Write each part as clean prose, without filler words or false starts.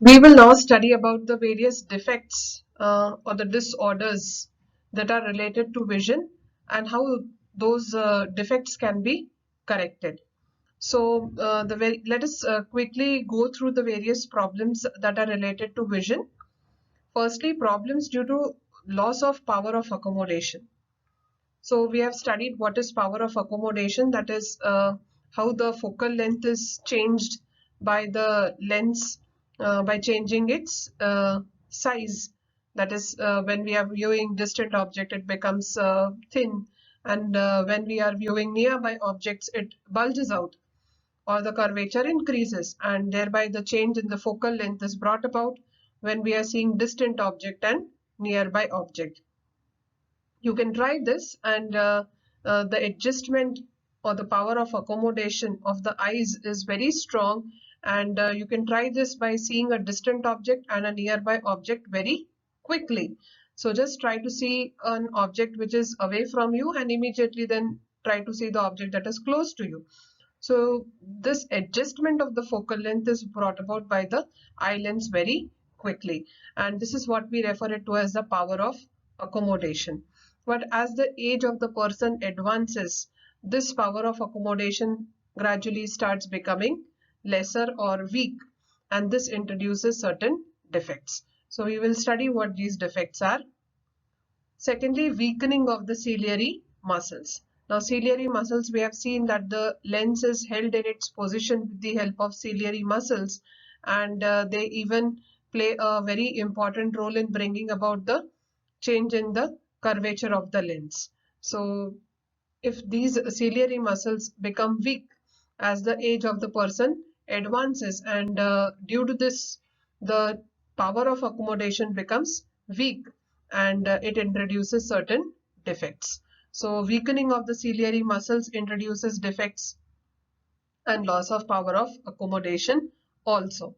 We will now study about the various defects or the disorders that are related to vision and how those defects can be corrected. So let us quickly go through the various problems that are related to vision. Firstly, problems due to loss of power of accommodation. So we have studied what is power of accommodation, that is how the focal length is changed by the lens by changing its size. That is when we are viewing distant object, it becomes thin, and when we are viewing nearby objects, it bulges out or the curvature increases, and thereby the change in the focal length is brought about when we are seeing distant object and nearby object. You can try this, and the adjustment or the power of accommodation of the eyes is very strong, and you can try this by seeing a distant object and a nearby object very quickly. So just try to see an object which is away from you and immediately then try to see the object that is close to you. So this adjustment of the focal length is brought about by the eye lens very quickly, and this is what we refer it to as the power of accommodation. But as the age of the person advances, this power of accommodation gradually starts becoming lesser or weak, and this introduces certain defects. So we will study what these defects are. Secondly, weakening of the ciliary muscles. Now, ciliary muscles, we have seen that the lens is held in its position with the help of ciliary muscles, and they even play a very important role in bringing about the change in the curvature of the lens. So, if these ciliary muscles become weak as the age of the person advances, and due to this, the power of accommodation becomes weak, and it introduces certain defects. So weakening of the ciliary muscles introduces defects and loss of power of accommodation also.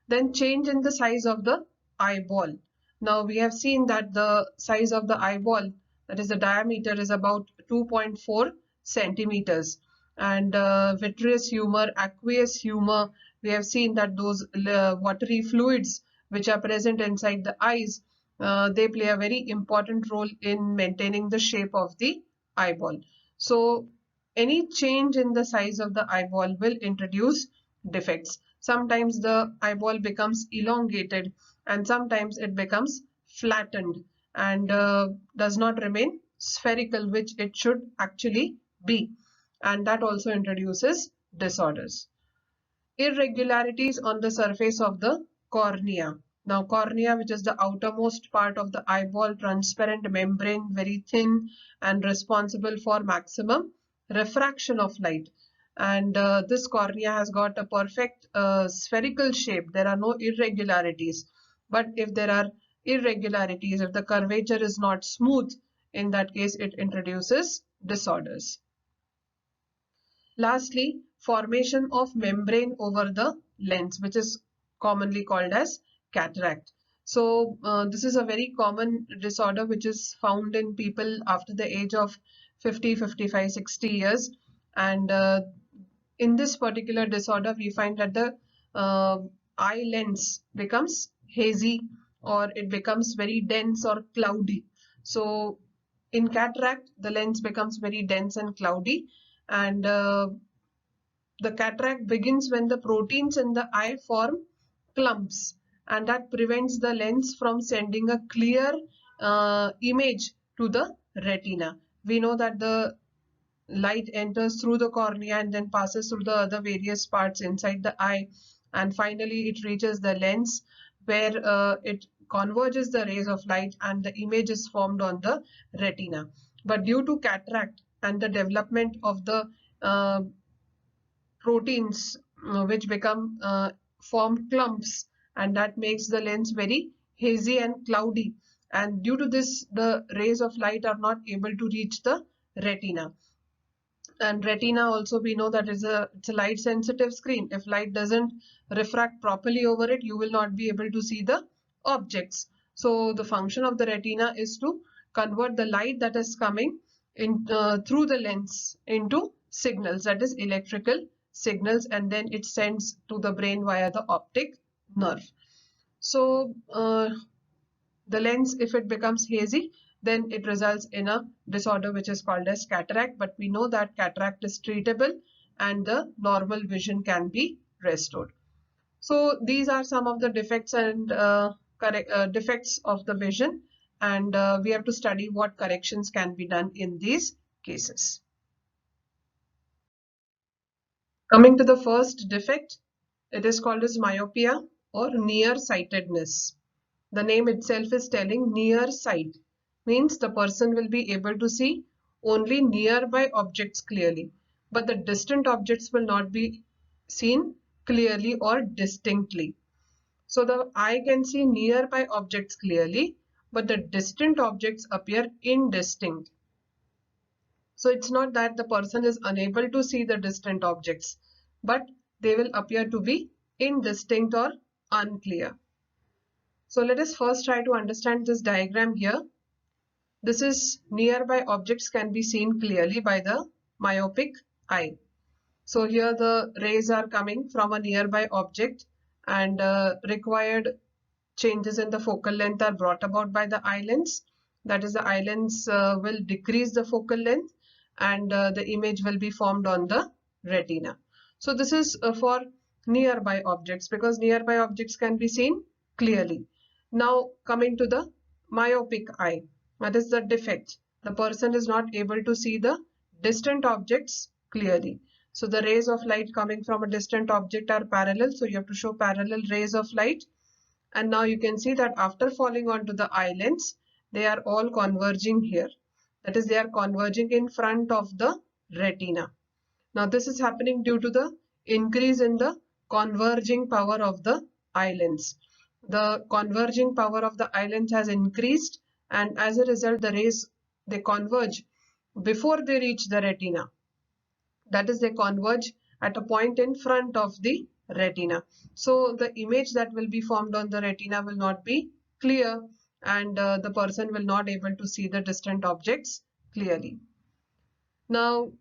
Then change in the size of the eyeball. Now we have seen that the size of the eyeball, that is the diameter, is about 2.4 centimeters. And vitreous humor, aqueous humor, we have seen that those watery fluids which are present inside the eyes, they play a very important role in maintaining the shape of the eyeball. So any change in the size of the eyeball will introduce defects. Sometimes the eyeball becomes elongated, and sometimes it becomes flattened and does not remain spherical, which it should actually be. And that also introduces disorders. Irregularities on the surface of the cornea. Now, cornea, which is the outermost part of the eyeball, transparent membrane, very thin and responsible for maximum refraction of light. And this cornea has got a perfect spherical shape. There are no irregularities. But if there are irregularities, if the curvature is not smooth, in that case, it introduces disorders. Lastly, formation of membrane over the lens, which is commonly called as cataract. So this is a very common disorder which is found in people after the age of 50, 55, 60 years. And in this particular disorder, we find that the uh, eye lens becomes hazy, or it becomes very dense or cloudy. So in cataract, the lens becomes very dense and cloudy, and the cataract begins when the proteins in the eye form clumps, and that prevents the lens from sending a clear image to the retina. We know that the light enters through the cornea and then passes through the other various parts inside the eye, and finally it reaches the lens, where it converges the rays of light and the image is formed on the retina. But due to cataract and the development of the uh, proteins which become form clumps, and that makes the lens very hazy and cloudy, and due to this the rays of light are not able to reach the retina. And retina also, we know that it's a light sensitive screen. If light doesn't refract properly over it, you will not be able to see the objects. So the function of the retina is to convert the light that is coming in through the lens into signals, that is electrical signals, and then it sends to the brain via the optic nerve. So the lens, if it becomes hazy, then it results in a disorder which is called as cataract. But we know that cataract is treatable and the normal vision can be restored. So these are some of the defects and defects of the vision, and we have to study what corrections can be done in these cases. Coming to the first defect, it is called as myopia or nearsightedness. The name itself is telling near sight, means the person will be able to see only nearby objects clearly, but the distant objects will not be seen clearly or distinctly. So the eye can see nearby objects clearly, but the distant objects appear indistinct. So it's not that the person is unable to see the distant objects, but they will appear to be indistinct or unclear. So let us first try to understand this diagram here. This is nearby objects can be seen clearly by the myopic eye. So here the rays are coming from a nearby object, and required changes in the focal length are brought about by the eye lens. That is, the eye lens will decrease the focal length, and the image will be formed on the retina. So this is for nearby objects, because nearby objects can be seen clearly. Now coming to the myopic eye, that is the defect. The person is not able to see the distant objects clearly. So the rays of light coming from a distant object are parallel. So you have to show parallel rays of light. And now you can see that after falling onto the eye lens, they are all converging here. That is, they are converging in front of the retina. Now this is happening due to the increase in the converging power of the eye lens. The converging power of the eye lens has increased, and as a result the rays, they converge before they reach the retina. That is, they converge at a point in front of the retina. So the image that will be formed on the retina will not be clear, and the person will not able to see the distant objects clearly. Now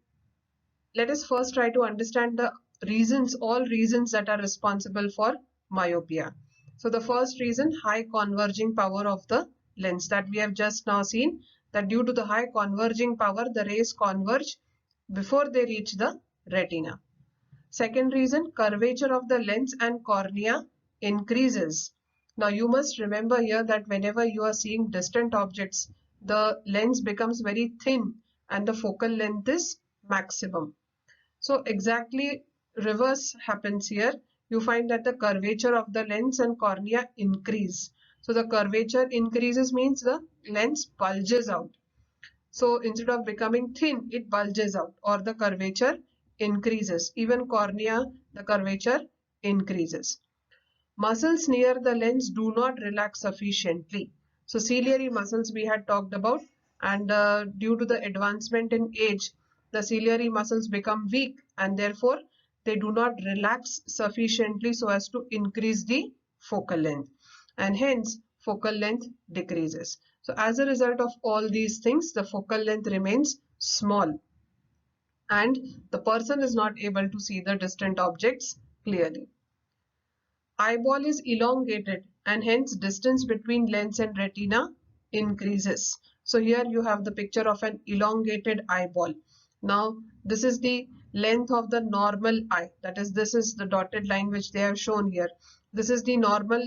let us first try to understand the reasons, all reasons that are responsible for myopia. So the first reason, high converging power of the lens, that we have just now seen, that due to the high converging power, the rays converge before they reach the retina. Second reason, curvature of the lens and cornea increases. Now you must remember here that whenever you are seeing distant objects, the lens becomes very thin and the focal length is maximum. So exactly reverse happens here. You find that the curvature of the lens and cornea increase. So the curvature increases means the lens bulges out. So instead of becoming thin, it bulges out, or the curvature increases. Even cornea, the curvature increases. Muscles near the lens do not relax sufficiently. So ciliary muscles we had talked about, and due to the advancement in age, the ciliary muscles become weak, and therefore they do not relax sufficiently so as to increase the focal length, and hence focal length decreases. So as a result of all these things, the focal length remains small, and the person is not able to see the distant objects clearly. Eyeball is elongated, and hence distance between lens and retina increases. So here you have the picture of an elongated eyeball. Now this is the length of the normal eye, that is, this is the dotted line which they have shown here. This is the normal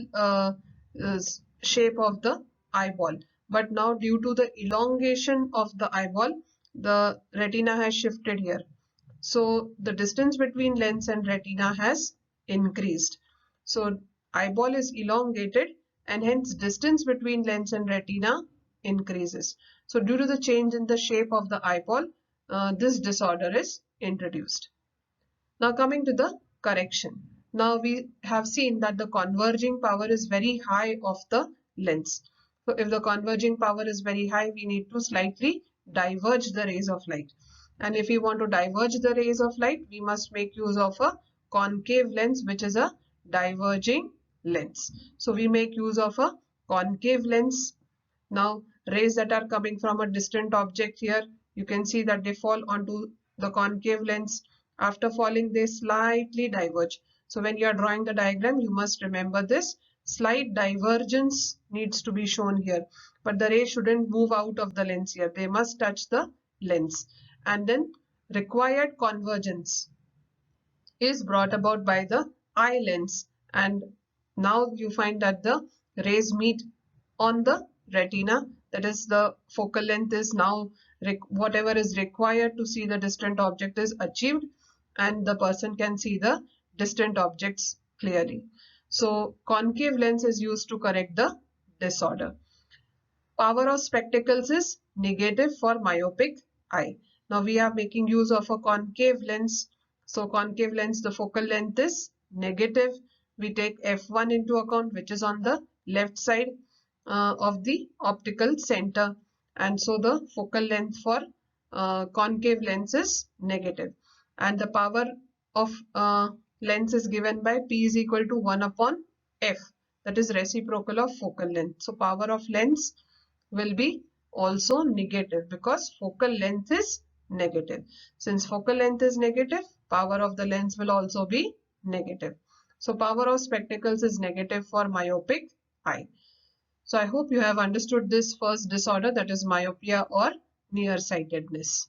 shape of the eyeball, but now due to the elongation of the eyeball, the retina has shifted here. So the distance between lens and retina has increased. So eyeball is elongated, and hence distance between lens and retina increases. So due to the change in the shape of the eyeball, this disorder is introduced. Now coming to the correction. Now we have seen that the converging power is very high of the lens. So if the converging power is very high, we need to slightly diverge the rays of light. And if we want to diverge the rays of light, we must make use of a concave lens, which is a diverging lens. So we make use of a concave lens. Now rays that are coming from a distant object here, you can see that they fall onto the concave lens. After falling, they slightly diverge. So when you are drawing the diagram, you must remember this, slight divergence needs to be shown here, but the ray shouldn't move out of the lens here. They must touch the lens. And then required convergence is brought about by the eye lens, and now you find that the rays meet on the retina, that is the focal length is now whatever is required to see the distant object is achieved, and the person can see the distant objects clearly. So concave lens is used to correct the disorder. Power of spectacles is negative for myopic eye. Now we are making use of a concave lens. So concave lens, the focal length is negative. We take f1 into account, which is on the left side of the optical center. And so the focal length for concave lens is negative. And the power of lens is given by P is equal to 1 upon F. That is reciprocal of focal length. So power of lens will be also negative because focal length is negative. Since focal length is negative, power of the lens will also be negative. So power of spectacles is negative for myopic eye. So I hope you have understood this first disorder, that is myopia or nearsightedness.